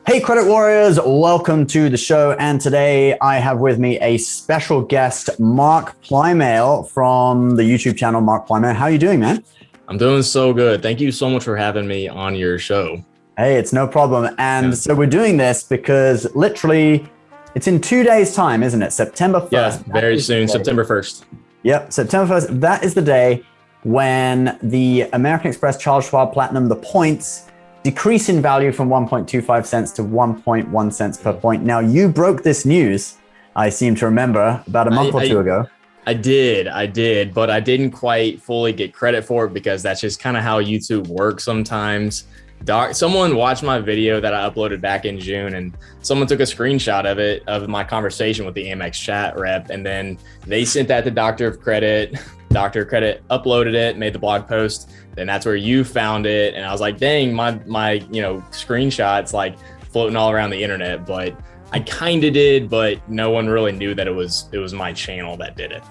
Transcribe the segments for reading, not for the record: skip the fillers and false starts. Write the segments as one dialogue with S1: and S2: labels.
S1: Hey, Credit Warriors, welcome to the show. And today I have with me a special guest, Mark Plymale from the YouTube channel, Mark Plymale. How are you doing, man?
S2: I'm doing so good. Thank you so much for having me on your show.
S1: Hey, it's no problem. And so we're doing this because literally it's in 2 days' time, isn't it? September 1st.
S2: Yeah, very soon, September 1st.
S1: Yep, September 1st. That is the day when the American Express Charles Schwab Platinum, the points, decrease in value from 1.25 cents to 1.1 cents per point. Now, you broke this news, I seem to remember, about a month or two ago.
S2: I did, but I didn't quite fully get credit for it because that's just kind of how YouTube works sometimes. Someone watched my video that I uploaded back in June, and someone took a screenshot of it, of my conversation with the Amex chat rep, and then they sent that to Doctor of Credit. Doctor of Credit uploaded it, made the blog post. Then that's where you found it, and I was like, dang, my screenshots like floating all around the internet. But I kind of did, but no one really knew that it was my channel that did it.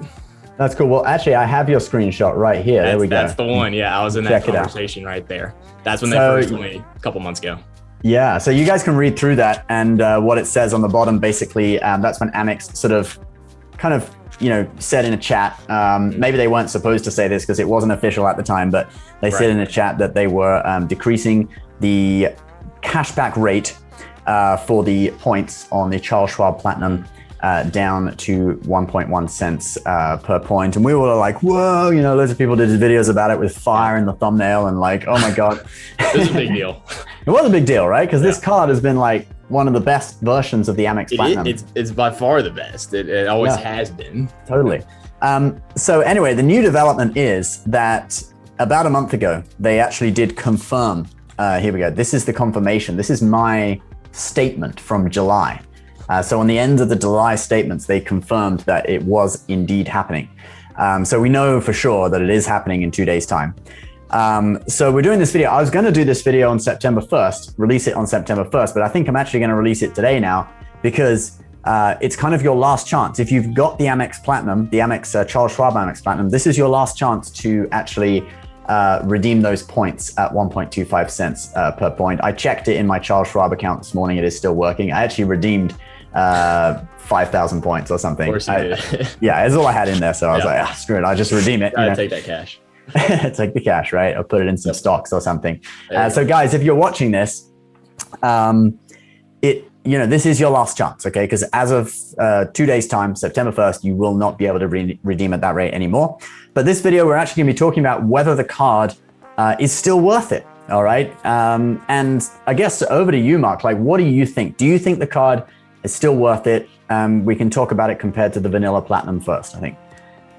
S1: That's cool. Well, actually, I have your screenshot right here. There we go.
S2: That's the one. Yeah, I was in that conversation right there. That's when they first told me a couple months ago. Yeah,
S1: so you guys can read through that, and what it says on the bottom, basically, that's when Amex sort of kind of said in a chat, maybe they weren't supposed to say this because it wasn't official at the time, but they said in a chat that they were decreasing the cashback rate for the points on the Charles Schwab Platinum down to 1.1 cents per point. And we were like, whoa, loads of people did videos about it with fire in the thumbnail and like, oh my God.
S2: It was a big deal.
S1: It was a big deal, right? Because this card has been like one of the best versions of the Amex Platinum.
S2: It's by far the best. It always has been.
S1: Totally. So anyway, the new development is that about a month ago, they actually did confirm. Here we go. This is the confirmation. This is my statement from July. So on the end of the July statements, they confirmed that it was indeed happening. So we know for sure that it is happening in 2 days' time. So we're doing this video. I was going to do this video on September 1st, release it on September 1st, but I think I'm actually going to release it today now because it's kind of your last chance. If you've got the Amex Platinum, the Amex Charles Schwab Amex Platinum, this is your last chance to actually redeem those points at 1.25 cents per point. I checked it in my Charles Schwab account this morning. It is still working. I actually redeemed 5,000 points or something.
S2: Of course you did.
S1: Yeah, that's all I had in there. So I was like, screw it. I'll just redeem it.
S2: Take that cash.
S1: Take the cash, right? Or put it in some stocks or something. So guys, if you're watching this, this is your last chance, okay? Because as of 2 days' time, September 1st, you will not be able to redeem at that rate anymore. But this video, we're actually gonna be talking about whether the card is still worth it, all right? And I guess over to you, Mark. Like, what do you think? Do you think the card is still worth it? We can talk about it compared to the vanilla Platinum first, I think.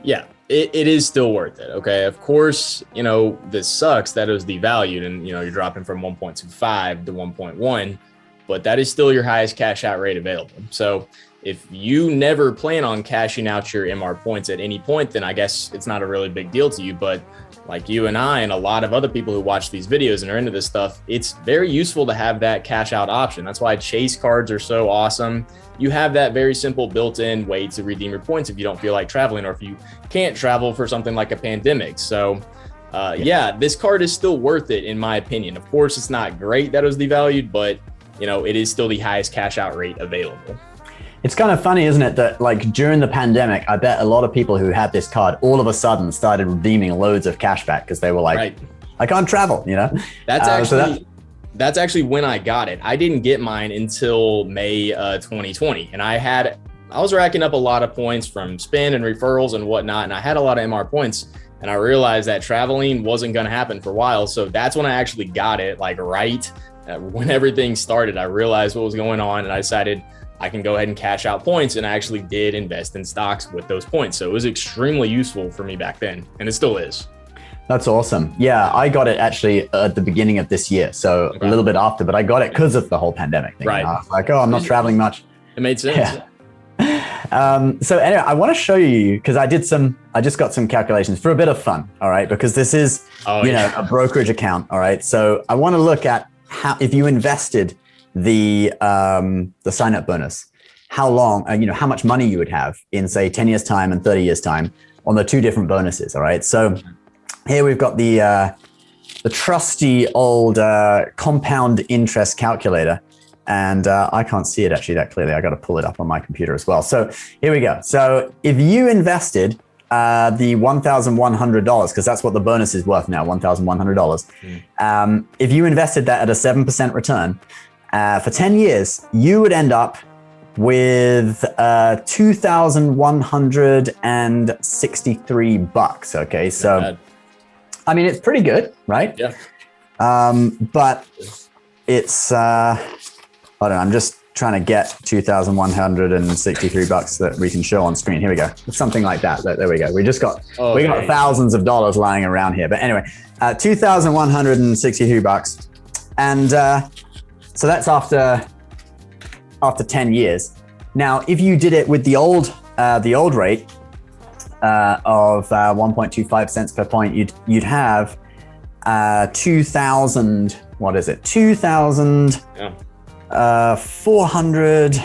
S2: Yeah. It is still worth it. Okay. Of course, this sucks that it was devalued and, you're dropping from 1.25 to 1.1, but that is still your highest cash out rate available. So if you never plan on cashing out your MR points at any point, then I guess it's not a really big deal to you. But like you and I and a lot of other people who watch these videos and are into this stuff, it's very useful to have that cash out option. That's why Chase cards are so awesome. You have that very simple built-in way to redeem your points if you don't feel like traveling or if you can't travel for something like a pandemic. So this card is still worth it in my opinion. Of course, it's not great that it was devalued, but it is still the highest cash out rate available.
S1: It's kind of funny, isn't it, that like during the pandemic, I bet a lot of people who had this card all of a sudden started redeeming loads of cash back because they were like, I can't travel,
S2: That's actually when I got it. I didn't get mine until May 2020. And I was racking up a lot of points from spin and referrals and whatnot. And I had a lot of MR points. And I realized that traveling wasn't going to happen for a while. So that's when I actually got it, like when everything started. I realized what was going on and I decided I can go ahead and cash out points. And I actually did invest in stocks with those points. So it was extremely useful for me back then. And it still is.
S1: That's awesome. Yeah, I got it actually at the beginning of this year. So a little bit after, but I got it because of the whole pandemic thing.
S2: Right.
S1: I was like, I'm not traveling much.
S2: It made sense.
S1: Yeah. So anyway, I want to show you, because I just got some calculations for a bit of fun. All right. Because this is, a brokerage account. All right. So I want to look at how, if you invested the sign up bonus, how long, how much money you would have in say 10 years time and 30 years time on the two different bonuses. All right. So here we've got the trusty old compound interest calculator. And I can't see it actually that clearly. I got to pull it up on my computer as well. So here we go. So if you invested the $1,100, because that's what the bonus is worth now, $1,100. If you invested that at a 7% return for 10 years, you would end up with $2,163. Okay, so I mean it's pretty good, right?
S2: Yeah.
S1: But it's hold on, I'm just trying to get $2,163 that we can show on screen. Here we go. Something like that. There we go. We got thousands of dollars lying around here. But anyway, $2,163. And so that's after 10 years. Now, if you did it with the old rate of 1.25 cents per point, you'd have 2,000. What is it? 2,400,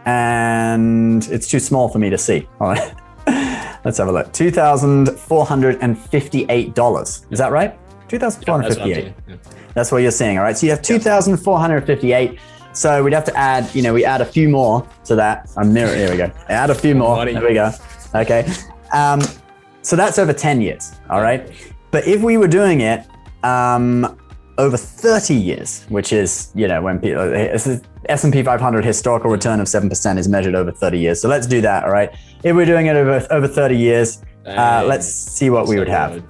S1: and it's too small for me to see. All right. Let's have a look. $2,458. Is that right? 2,458. That's what you're seeing. All right. So you have 2,458. So we'd have to add, we add a few more to that. Here we go. Add a few more. There we go. Okay. So that's over 10 years. All right. But if we were doing it over 30 years, which is, when people, S&P 500 historical return of 7% is measured over 30 years. So let's do that. All right. If we're doing it over 30 years, let's see what we would have.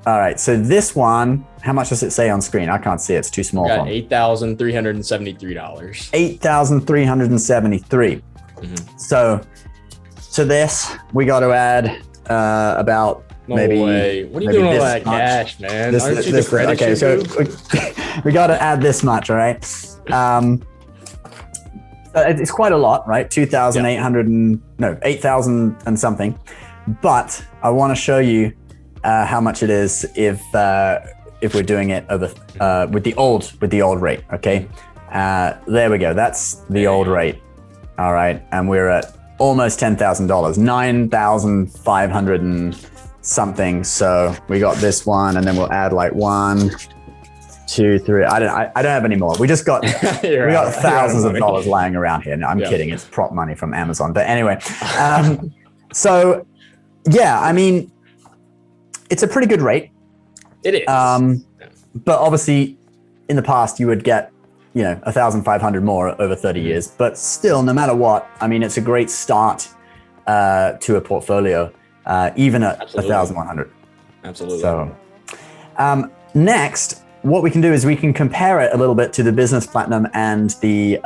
S1: All right. So this one, how much does it say on screen? I can't see it. It's too small.
S2: Got $8,373.
S1: $8,373. So this, we got to add about maybe.
S2: Way. What are you doing with all that cash, man?
S1: Okay, so we got to add this much, all right? It's quite a lot, right? 8,000 and something. But I want to show you how much it is if we're doing it over with the old rate. Okay, there we go. That's the old rate. All right, and we're at almost $10,000, 9,500 and something. So we got this one, and then we'll add like 1, 2, 3. I don't have any more. We just got we got thousands of dollars lying around here. No, I'm kidding. It's prop money from Amazon. But anyway, so yeah, I mean, it's a pretty good rate.
S2: It is.
S1: But obviously, in the past, you would get 1,500 more over 30 years. But still, no matter what, I mean, it's a great start to a portfolio. Even at 1,100.
S2: Absolutely.
S1: So next, what we can do is we can compare it a little bit to the business platinum and the,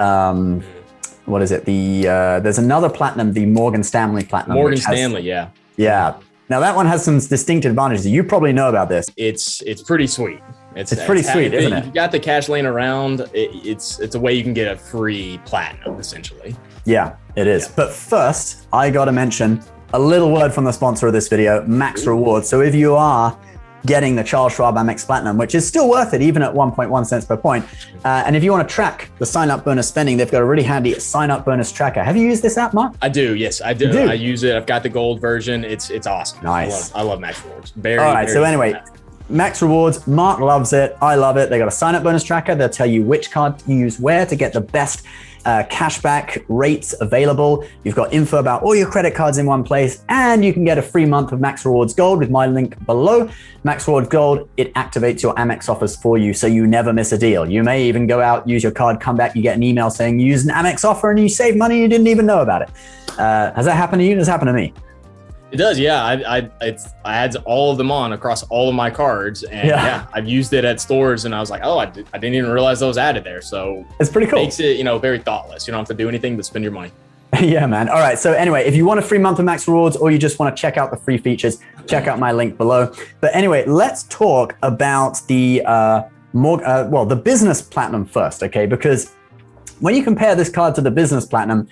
S1: what is it? There's another platinum, the Morgan Stanley platinum.
S2: Morgan Stanley, yeah.
S1: Yeah. Now that one has some distinct advantages. You probably know about this.
S2: It's pretty sweet.
S1: It's pretty sweet, isn't it?
S2: If you got the cash laying around, it's a way you can get a free platinum, essentially.
S1: Yeah, it is. Yeah. But first, I got to mention a little word from the sponsor of this video, Max Rewards. So if you are getting the Charles Schwab Amex Platinum, which is still worth it, even at 1.1 cents per point. And if you want to track the sign-up bonus spending, they've got a really handy sign-up bonus tracker. Have you used this app, Mark?
S2: I do. Yes, I do. I use it. I've got the gold version. It's awesome.
S1: Nice.
S2: I love Max Rewards.
S1: All right. So anyway, Max Rewards, Mark loves it. I love it. They got a sign-up bonus tracker. They'll tell you which card to use where to get the best cashback rates available. You've got info about all your credit cards in one place, and you can get a free month of Max Rewards Gold with my link below. Max Rewards Gold, it activates your Amex offers for you, so you never miss a deal. You may even go out, use your card, come back, you get an email saying you used an Amex offer and you save money you didn't even know about it. Has that happened to you? It's happened to me.
S2: It does, yeah. I add all of them on across all of my cards, and I've used it at stores, and I was like, oh, I didn't even realize those added there. So
S1: it's pretty cool.
S2: Makes it, very thoughtless. You don't have to do anything but spend your money.
S1: Yeah, man. All right. So anyway, if you want a free month of Max Rewards, or you just want to check out the free features, check out my link below. But anyway, let's talk about the the business platinum first, okay? Because when you compare this card to the business platinum,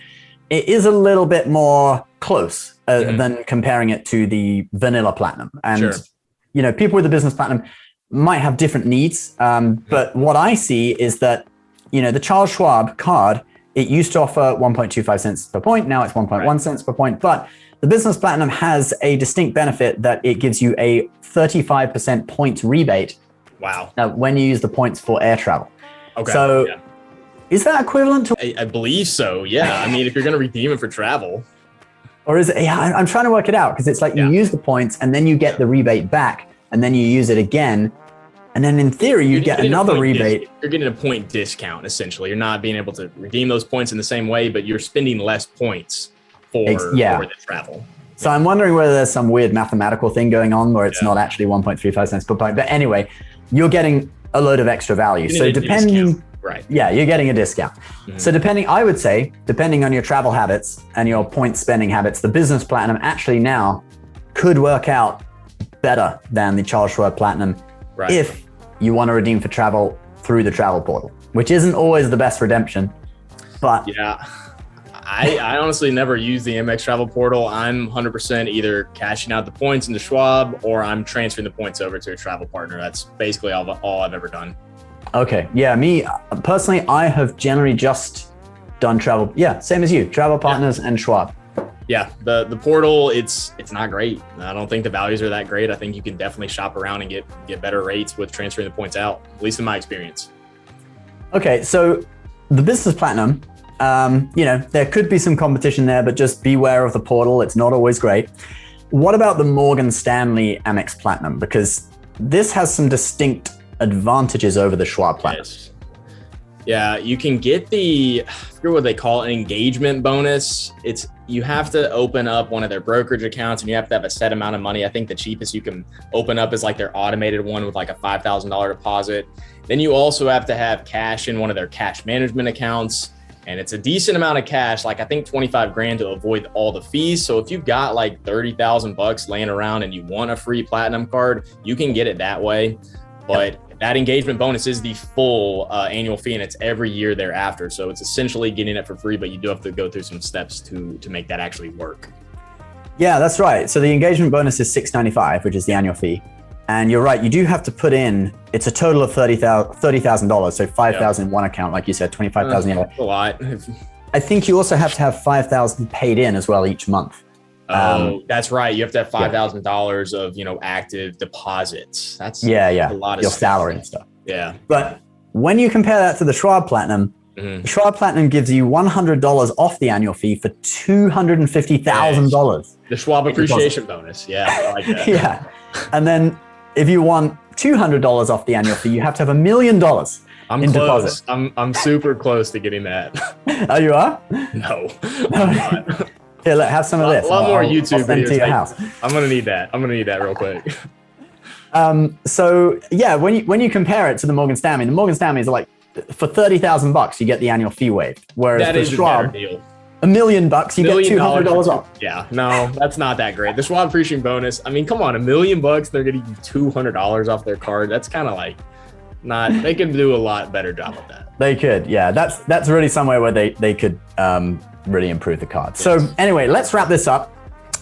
S1: it is a little bit more close than comparing it to the vanilla platinum. And, people with the business platinum might have different needs. But what I see is that, the Charles Schwab card, it used to offer 1.25 cents per point. Now it's 1.1 cents per point. But the business platinum has a distinct benefit that it gives you a 35% points rebate.
S2: Wow.
S1: When you use the points for air travel.
S2: Okay.
S1: So Is that equivalent to,
S2: I believe so. Yeah. I mean, if you're going to redeem it for travel.
S1: or is it? Yeah, I'm trying to work it out because it's like you use the points and then you get the rebate back and then you use it again. And then in theory, you get another rebate.
S2: You're getting a point discount, essentially. You're not being able to redeem those points in the same way, but you're spending less points for the travel.
S1: So I'm wondering whether there's some weird mathematical thing going on where it's not actually 1.35 cents per point. But anyway, you're getting a load of extra value. So depending, you're getting a discount. Mm-hmm. So I would say, depending on your travel habits and your point spending habits, the business platinum actually now could work out better than the Charles Schwab Platinum if you want to redeem for travel through the travel portal, which isn't always the best redemption. But
S2: I honestly never use the Amex travel portal. I'm 100% either cashing out the points into Schwab or I'm transferring the points over to a travel partner. That's basically all I've ever done. Okay.
S1: Yeah. Me personally, I have generally just done travel. Yeah. Same as you, travel partners and Schwab.
S2: Yeah. The portal, it's not great. I don't think the values are that great. I think you can definitely shop around and get better rates with transferring the points out, at least in my experience.
S1: Okay. So the business platinum, there could be some competition there, but just beware of the portal. It's not always great. What about the Morgan Stanley Amex Platinum? Because this has some distinct advantages over the Schwab Platinum.
S2: Yes. Yeah, you can get I forget what they call it, an engagement bonus. You have to open up one of their brokerage accounts and you have to have a set amount of money. I think the cheapest you can open up is like their automated one with like a $5,000 deposit. Then you also have to have cash in one of their cash management accounts. And it's a decent amount of cash, like I think 25 grand to avoid all the fees. So if you've got like 30,000 bucks laying around and you want a free platinum card, you can get it that way. But that engagement bonus is the full annual fee and it's every year thereafter. So it's essentially getting it for free, but you do have to go through some steps to make that actually work.
S1: Yeah, that's right. So the engagement bonus is $695, which is the annual fee. And you're right, you do have to put in, it's a total of $30,000. So 5,000 in one account, like you said, 25,000 in the other.
S2: A lot.
S1: I think you also have to have 5,000 paid in as well each month.
S2: That's right. You have to have $5,000 of, active deposits. That's a lot of
S1: your salary and stuff.
S2: Yeah.
S1: But when you compare that to the Schwab Platinum, the Schwab Platinum gives you $100 off the annual fee for $250,000.
S2: The Schwab appreciation bonus. Yeah. I like that.
S1: Yeah. And then if you want $200 off the annual fee, you have to have $1 million
S2: I'm
S1: in
S2: close.
S1: deposit.
S2: I'm super close to getting that.
S1: Oh, you are?
S2: No. I'm not.
S1: Here, have some of this.
S2: A lot more YouTube videos.
S1: To your house.
S2: I'm gonna need that. Real quick.
S1: So yeah, when you compare it to the Morgan Stanley is like for $30,000 you get the annual fee waived, whereas
S2: that
S1: the
S2: is
S1: Schwab,
S2: a better deal.
S1: $1 million you get $200 off.
S2: Yeah, no, that's not that great. The Schwab appreciation bonus. I mean, come on, $1 million they're getting you $200 off their card. That's kind of like not. They could do a lot better job of that.
S1: They could, yeah. That's really somewhere where they could really improve the card. Yes. So anyway, let's wrap this up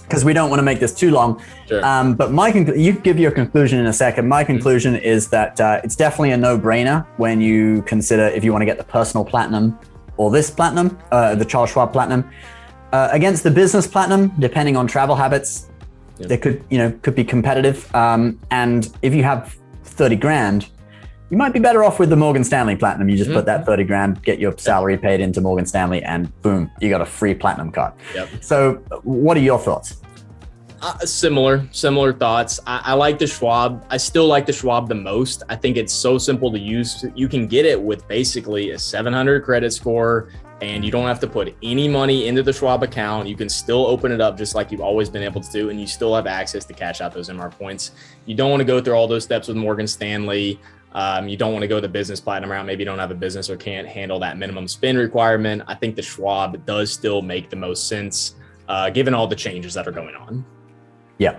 S1: because we don't want to make this too long.
S2: Sure.
S1: But you give your conclusion in a second. My conclusion is that it's definitely a no-brainer when you consider if you want to get the personal platinum or this platinum, the Charles Schwab Platinum, against the business platinum, depending on travel habits, they could be competitive. And if you have 30 grand, you might be better off with the Morgan Stanley Platinum. You just put that 30 grand, get your salary paid into Morgan Stanley, and boom, you got a free platinum card.
S2: Yep.
S1: So what are your thoughts?
S2: Similar thoughts. I like the Schwab. I still like the Schwab the most. I think it's so simple to use. You can get it with basically a 700 credit score and you don't have to put any money into the Schwab account. You can still open it up just like you've always been able to do, and you still have access to cash out those MR points. You don't want to go through all those steps with Morgan Stanley. You don't want to go the business platinum route. Maybe you don't have a business or can't handle that minimum spend requirement. I think the Schwab does still make the most sense, given all the changes that are going on.
S1: Yeah.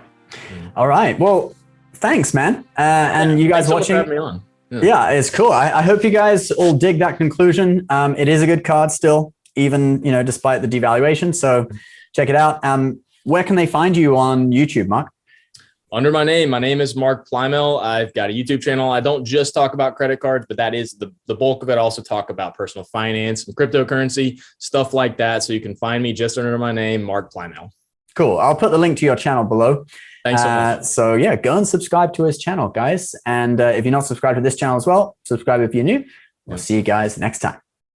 S1: All right. Well, thanks, man. And you guys watching.
S2: Having me on.
S1: Yeah, it's cool. I hope you guys all dig that conclusion. It is a good card still, even, despite the devaluation. So check it out. Where can they find you on YouTube, Mark?
S2: Under my name is Mark Plymale. I've got a YouTube channel. I don't just talk about credit cards, but that is the bulk of it. I also talk about personal finance and cryptocurrency, stuff like that. So you can find me just under my name, Mark Plymale.
S1: Cool. I'll put the link to your channel below.
S2: Thanks so much.
S1: So yeah, go and subscribe to his channel, guys. And if you're not subscribed to this channel as well, subscribe if you're new. We'll see you guys next time.